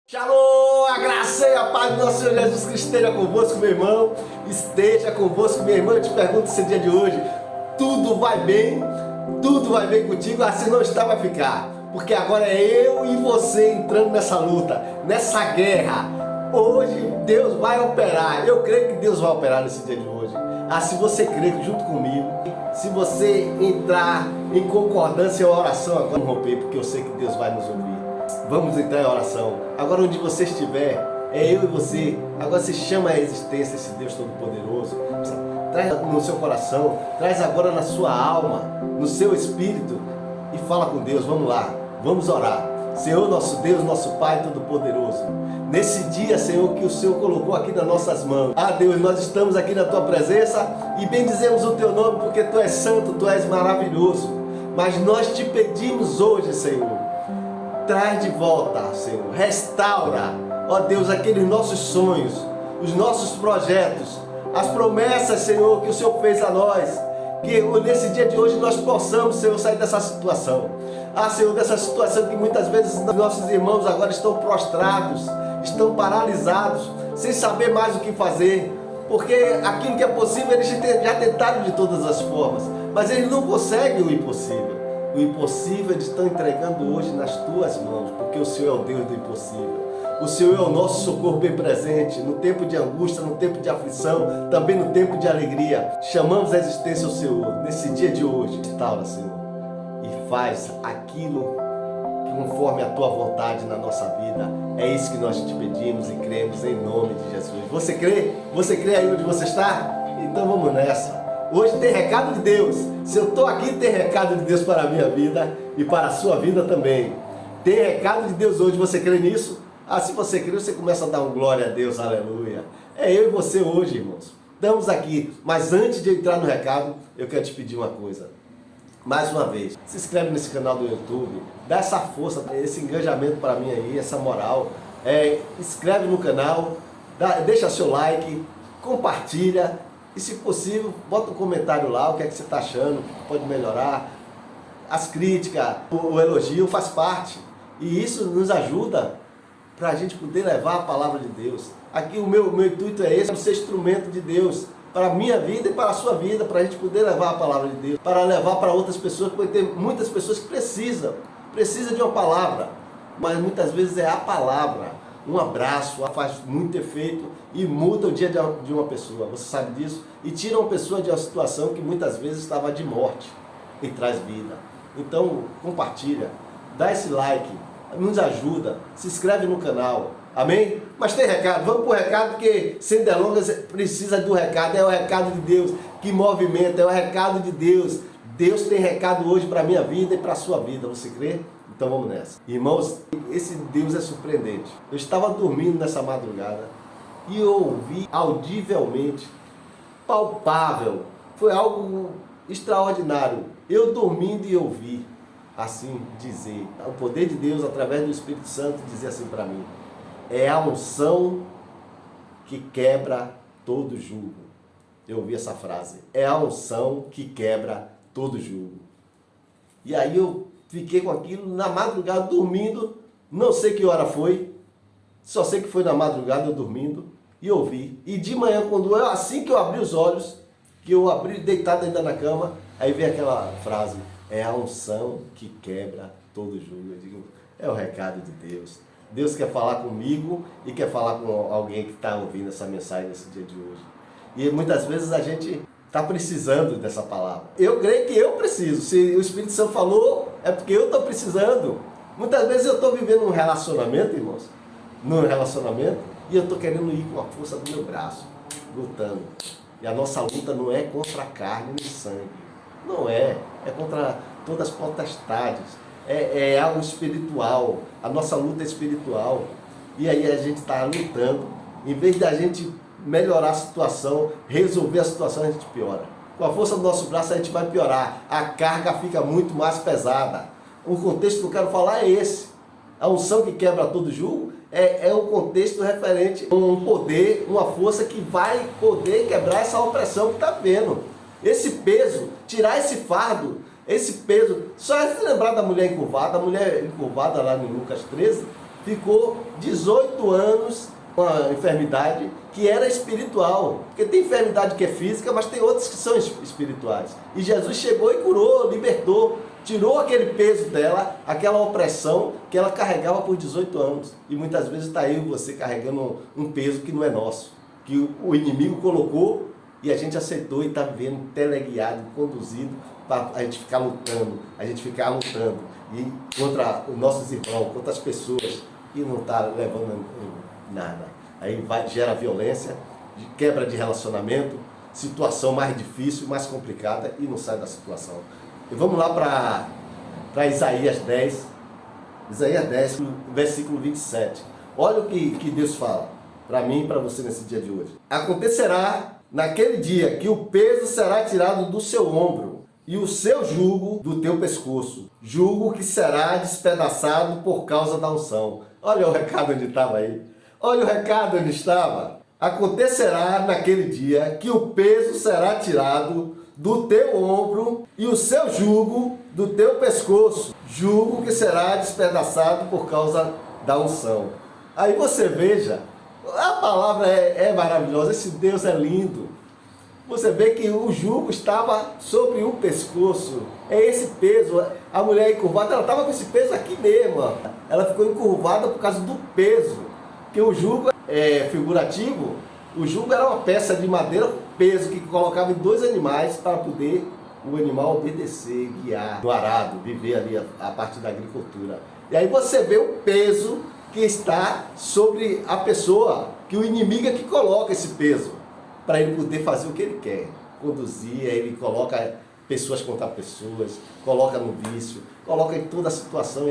Shalom, a graça e a paz do nosso Senhor Jesus Cristo esteja convosco, meu irmão, esteja convosco, minha irmã. Eu te pergunto esse dia de hoje, tudo vai bem? Tudo vai bem contigo? Assim não está, vai ficar, porque agora é eu e você entrando nessa luta, nessa guerra. Hoje Deus vai operar, eu creio que Deus vai operar nesse dia de hoje. Se você crer junto comigo, se você entrar em concordância em oração, agora não romper, porque eu sei que Deus vai nos ouvir. Vamos entrar em oração. Agora onde você estiver, é eu e você. Agora você chama a existência esse Deus Todo-Poderoso. Traz no seu coração, traz agora na sua alma, no seu espírito e fala com Deus. Vamos lá, vamos orar. Senhor nosso Deus, nosso Pai Todo-Poderoso, nesse dia, Senhor, que o Senhor colocou aqui nas nossas mãos. Deus, nós estamos aqui na Tua presença e bendizemos o Teu nome porque Tu és santo, Tu és maravilhoso. Mas nós te pedimos hoje, Senhor, traz de volta, Senhor, restaura, ó Deus, aqueles nossos sonhos, os nossos projetos, as promessas, Senhor, que o Senhor fez a nós, que nesse dia de hoje nós possamos, Senhor, sair dessa situação. Senhor, dessa situação que muitas vezes nossos irmãos agora estão prostrados, estão paralisados, sem saber mais o que fazer, porque aquilo que é possível eles já tentaram de todas as formas, mas eles não conseguem o impossível. O impossível eles estão entregando hoje nas Tuas mãos, porque o Senhor é o Deus do impossível. O Senhor é o nosso socorro bem presente, no tempo de angústia, no tempo de aflição, também no tempo de alegria. Chamamos a existência ao Senhor, nesse dia de hoje. Restaura, Senhor, e faz aquilo conforme a Tua vontade na nossa vida. É isso que nós te pedimos e cremos em nome de Jesus. Você crê? Você crê aí onde você está? Então vamos nessa. Hoje tem recado de Deus. Se eu estou aqui, tem recado de Deus para a minha vida e para a sua vida também. Tem recado de Deus hoje, você crê nisso? Se você crê, você começa a dar um glória a Deus, aleluia. É eu e você hoje, irmãos. Estamos aqui, mas antes de entrar no recado, eu quero te pedir uma coisa. Mais uma vez, se inscreve nesse canal do YouTube, dá essa força, esse engajamento para mim aí, essa moral. Inscreve no canal, deixa seu like, compartilha. E se possível, bota um comentário lá, o que é que você está achando, o que pode melhorar. As críticas, o elogio faz parte. E isso nos ajuda para a gente poder levar a palavra de Deus. Aqui o meu intuito é esse, ser instrumento de Deus para a minha vida e para a sua vida, para a gente poder levar a palavra de Deus, para levar para outras pessoas, porque tem muitas pessoas que precisam de uma palavra, mas muitas vezes é a palavra. Um abraço faz muito efeito e muda o dia de uma pessoa, você sabe disso? E tira uma pessoa de uma situação que muitas vezes estava de morte e traz vida. Então compartilha, dá esse like, nos ajuda, se inscreve no canal, amém? Mas tem recado, vamos para o recado, porque sem delongas precisa do recado, é o recado de Deus que movimenta, é o recado de Deus. Deus tem recado hoje para a minha vida e para a sua vida, você crê? Então vamos nessa. Irmãos, esse Deus é surpreendente. Eu estava dormindo nessa madrugada e eu ouvi audivelmente, palpável, foi algo extraordinário. Eu dormindo e ouvi assim dizer, o poder de Deus através do Espírito Santo dizer assim para mim: é a unção que quebra todo jugo. Eu ouvi essa frase, é a unção que quebra todo jugo. E aí eu fiquei com aquilo na madrugada dormindo, não sei que hora foi, só sei que foi na madrugada eu dormindo e ouvi. E de manhã, assim que eu abri os olhos, que eu abri deitado ainda na cama, aí veio aquela frase: é a unção que quebra todo jugo. Eu digo, é o recado de Deus. Deus quer falar comigo e quer falar com alguém que está ouvindo essa mensagem nesse dia de hoje. E muitas vezes a gente está precisando dessa palavra. Eu creio que eu preciso. Se o Espírito Santo falou, é porque eu estou precisando. Muitas vezes eu estou vivendo um relacionamento, irmãos, e eu estou querendo ir com a força do meu braço, lutando. E a nossa luta não é contra a carne nem sangue. Não é contra todas as potestades. É algo espiritual. A nossa luta é espiritual. E aí a gente está lutando. Em vez de a gente melhorar a situação, resolver a situação, a gente piora. Com a força do nosso braço a gente vai piorar. A carga fica muito mais pesada. O contexto que eu quero falar é esse. A unção que quebra todo jugo é um contexto referente a um poder, uma força que vai poder quebrar essa opressão que está vendo. Esse peso, tirar esse fardo, esse peso. Só é se lembrar da mulher encurvada. A mulher encurvada lá em Lucas 13, ficou 18 anos com a enfermidade que era espiritual. Porque tem enfermidade que é física, mas tem outras que são espirituais. E Jesus chegou e curou, libertou, tirou aquele peso dela, aquela opressão que ela carregava por 18 anos. E muitas vezes está eu e você carregando um peso que não é nosso, que o inimigo colocou e a gente aceitou e está vivendo teleguiado, conduzido, para a gente ficar lutando, e contra os nossos irmãos, contra as pessoas, e não está levando nada. Aí gera violência, quebra de relacionamento, situação mais difícil, mais complicada, e não sai da situação. E vamos lá para Isaías 10, versículo 27. Olha o que Deus fala para mim e para você nesse dia de hoje. Acontecerá naquele dia que o peso será tirado do seu ombro e o seu jugo do teu pescoço, jugo que será despedaçado por causa da unção. Olha o recado onde estava aí. Olha o recado onde estava. Acontecerá naquele dia que o peso será tirado do teu ombro e o seu jugo do teu pescoço, jugo que será despedaçado por causa da unção. Aí você veja, a palavra é maravilhosa, esse Deus é lindo. Você vê que o jugo estava sobre o pescoço. É esse peso. A mulher encurvada, ela estava com esse peso aqui mesmo. Ó. Ela ficou encurvada por causa do peso. Porque o jugo é figurativo. O jugo era uma peça de madeira com peso que colocava em dois animais para poder o animal obedecer, guiar no arado, viver ali a partir da agricultura. E aí você vê o peso que está sobre a pessoa, que o inimigo é que coloca esse peso, para ele poder fazer o que ele quer, conduzir, ele coloca pessoas contra pessoas, coloca no vício, coloca em toda a situação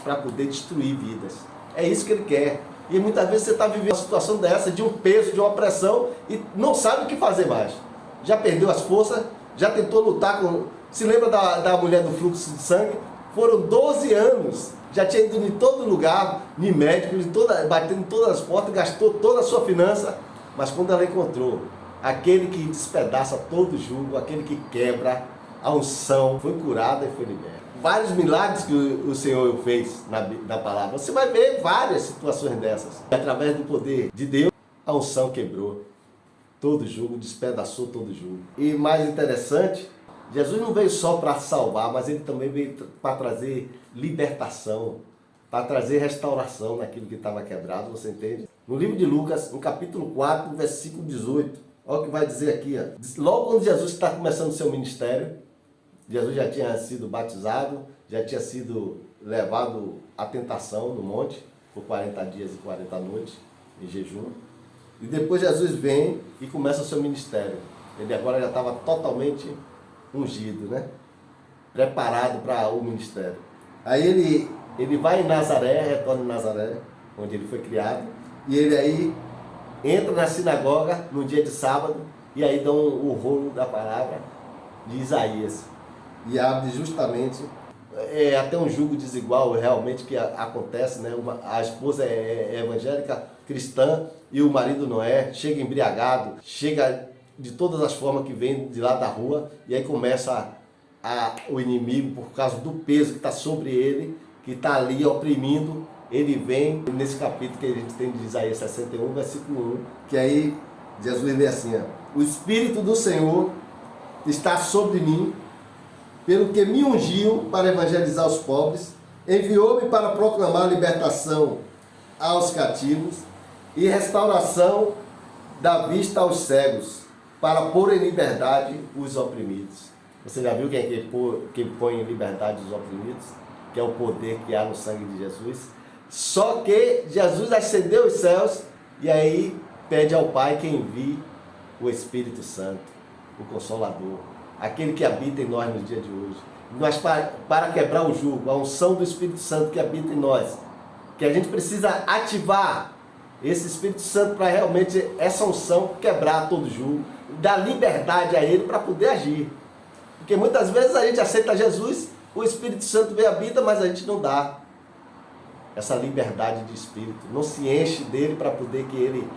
para poder destruir vidas. É isso que ele quer. E muitas vezes você está vivendo uma situação dessa, de um peso, de uma pressão, e não sabe o que fazer mais. Já perdeu as forças, já tentou lutar com... Se lembra da mulher do fluxo de sangue? Foram 12 anos, já tinha ido em todo lugar, em médicos, batendo em todas as portas, gastou toda a sua finança, mas quando ela encontrou aquele que despedaça todo o jugo, aquele que quebra a unção, foi curada e foi liberta. Vários milagres que o Senhor fez na palavra. Você vai ver várias situações dessas. Através do poder de Deus, a unção quebrou todo o jugo, despedaçou todo o jugo. E mais interessante, Jesus não veio só para salvar, mas ele também veio para trazer libertação, para trazer restauração naquilo que estava quebrado, você entende? No livro de Lucas, no capítulo 4, versículo 18, olha o que vai dizer aqui. Ó. Logo quando Jesus está começando o seu ministério, Jesus já tinha sido batizado, já tinha sido levado à tentação no monte, por 40 dias e 40 noites, em jejum. E depois Jesus vem e começa o seu ministério. Ele agora já estava totalmente ungido, né? Preparado para o ministério. Aí ele vai em Nazaré, retorna em Nazaré, onde ele foi criado, e ele aí entra na sinagoga no dia de sábado, e aí dão o rolo da palavra de Isaías. E abre justamente até um julgo desigual realmente que acontece, né? A esposa é evangélica, cristã, e o marido não é, chega embriagado, chega de todas as formas que vem de lá da rua, e aí começa o inimigo, por causa do peso que está sobre ele, que está ali oprimindo, ele vem nesse capítulo que a gente tem de Isaías 61, versículo 1, que aí Jesus lê assim, ó, o Espírito do Senhor está sobre mim, pelo que me ungiu para evangelizar os pobres, enviou-me para proclamar libertação aos cativos e restauração da vista aos cegos, para pôr em liberdade os oprimidos. Você já viu quem é que põe em liberdade os oprimidos? Que é o poder que há no sangue de Jesus. Só que Jesus ascendeu os céus e aí pede ao Pai que envie o Espírito Santo, o Consolador, aquele que habita em nós no dia de hoje. Mas para quebrar o jugo, a unção do Espírito Santo que habita em nós, que a gente precisa ativar esse Espírito Santo para realmente essa unção quebrar todo o jugo, dar liberdade a ele para poder agir. Porque muitas vezes a gente aceita Jesus, o Espírito Santo vem e habita, mas a gente não dá essa liberdade de espírito, não se enche dele para poder que ele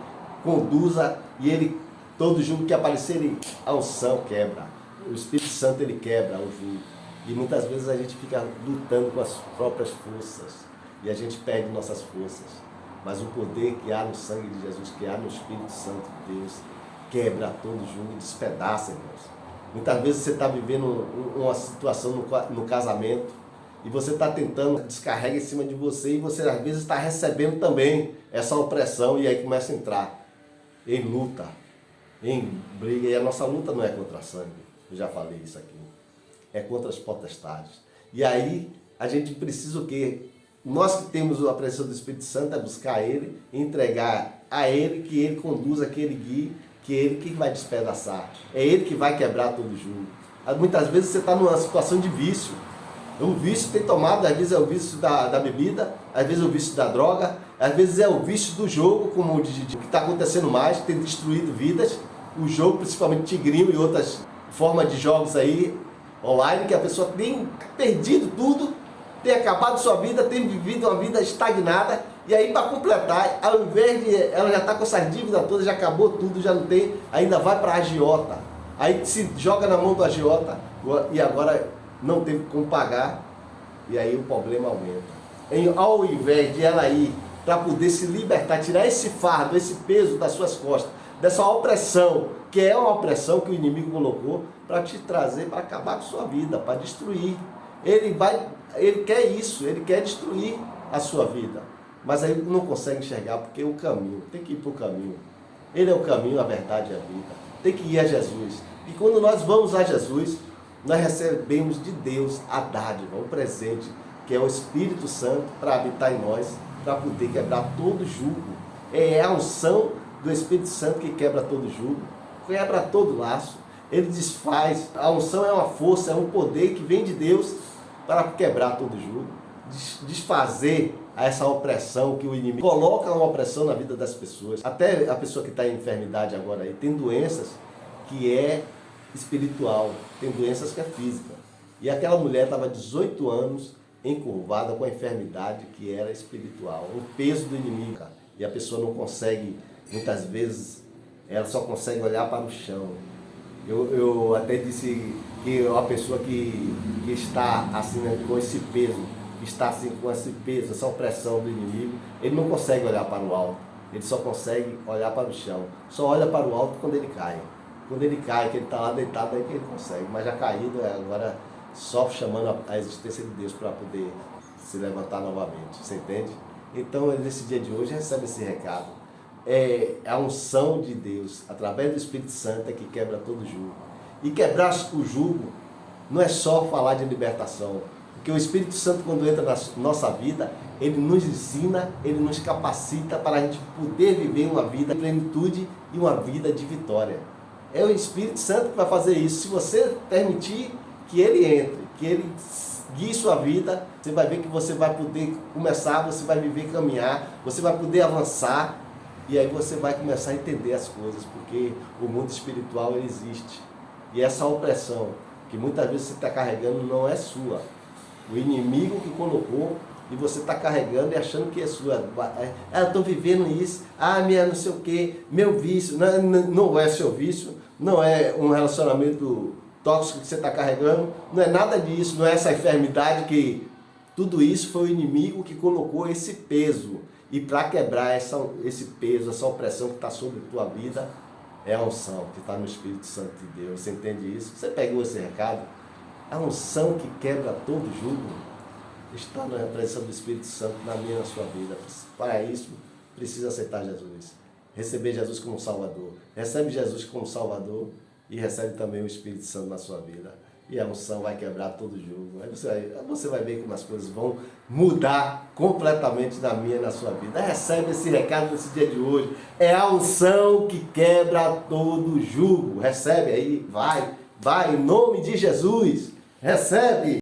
conduza e ele, todo jugo que aparecer, a unção quebra. O Espírito Santo ele quebra o jugo. E muitas vezes a gente fica lutando com as próprias forças. e a gente perde nossas forças. Mas o poder que há no sangue de Jesus, que há no Espírito Santo de Deus, quebra todo jugo e despedaça, irmãos. Muitas vezes você está vivendo uma situação no casamento e você está tentando descarregar em cima de você e você às vezes está recebendo também essa opressão e aí começa a entrar em luta, em briga. E a nossa luta não é contra a sangue, eu já falei isso aqui, é contra as potestades. E aí a gente precisa o quê? Nós que temos a presença do Espírito Santo é buscar Ele, entregar a Ele, que Ele conduza, que Ele guie, que Ele que vai despedaçar. É Ele que vai quebrar todo o jugo. Muitas vezes você está numa situação de vício. O vício tem tomado, às vezes é o vício da bebida, às vezes é o vício da droga, às vezes é o vício do jogo, como o que está acontecendo mais, tem destruído vidas. O jogo, principalmente Tigrinho e outras formas de jogos aí online, que a pessoa tem perdido tudo, tem acabado sua vida, tem vivido uma vida estagnada, e aí para completar, ao invés de ela já está com essas dívidas todas, já acabou tudo, já não tem, ainda vai para a agiota, aí se joga na mão do agiota e agora não teve como pagar, e aí o problema aumenta. Ao invés de ela ir para poder se libertar, tirar esse fardo, esse peso das suas costas, dessa opressão, que é uma opressão que o inimigo colocou para te trazer, para acabar com sua vida, para destruir. Ele quer isso, ele quer destruir a sua vida. Mas aí não consegue enxergar, porque é o caminho, tem que ir para o caminho. Ele é o caminho, a verdade e a vida. Tem que ir a Jesus. E quando nós vamos a Jesus, nós recebemos de Deus a dádiva, o presente, que é o Espírito Santo, para habitar em nós, para poder quebrar todo jugo. É a unção do Espírito Santo que quebra todo jugo, quebra todo laço. Ele desfaz. A unção é uma força, é um poder que vem de Deus para quebrar todo jugo, desfazer essa opressão que o inimigo coloca, uma opressão na vida das pessoas. Até a pessoa que está em enfermidade agora aí, tem doenças que é espiritual, tem doenças que é física. E aquela mulher estava 18 anos encurvada com a enfermidade que era espiritual, um peso do inimigo. E a pessoa não consegue, muitas vezes, ela só consegue olhar para o chão. Eu até disse que uma pessoa que está assim, né, com esse peso, que está assim com esse peso, essa opressão do inimigo, ele não consegue olhar para o alto, ele só consegue olhar para o chão. Só olha para o alto quando ele cai. Quando ele cai, que ele está lá deitado, aí que ele consegue. Mas já caído, agora só chamando a existência de Deus para poder se levantar novamente. Você entende? Então, nesse dia de hoje, recebe esse recado. É a unção de Deus, através do Espírito Santo, é que quebra todo jugo. E quebrar o jugo não é só falar de libertação, porque o Espírito Santo, quando entra na nossa vida, ele nos ensina, ele nos capacita para a gente poder viver uma vida de plenitude e uma vida de vitória. É o Espírito Santo que vai fazer isso. Se você permitir que ele entre, que ele guie sua vida, você vai ver que você vai poder começar, você vai viver, caminhar, você vai poder avançar, e aí você vai começar a entender as coisas, porque o mundo espiritual ele existe. E essa opressão que muitas vezes você está carregando não é sua. O inimigo que colocou e você está carregando e achando que é sua. Eu estou vivendo isso, minha não sei o que, meu vício. Não é seu vício, não é um relacionamento tóxico que você está carregando, não é nada disso, não é essa enfermidade que... Tudo isso foi o inimigo que colocou esse peso. E para quebrar esse peso, essa opressão que está sobre a tua vida, é a unção que está no Espírito Santo de Deus. Você entende isso? Você pegou esse recado? A unção que quebra todo jugo está na presença do Espírito Santo na minha e na sua vida. Para isso, precisa aceitar Jesus. Receber Jesus como Salvador. Recebe Jesus como Salvador e recebe também o Espírito Santo na sua vida. E a unção vai quebrar todo jugo. Aí você vai ver como as coisas vão mudar completamente na minha e na sua vida. Recebe esse recado nesse dia de hoje. É a unção que quebra todo jugo. Recebe aí, vai, em nome de Jesus. Recebe.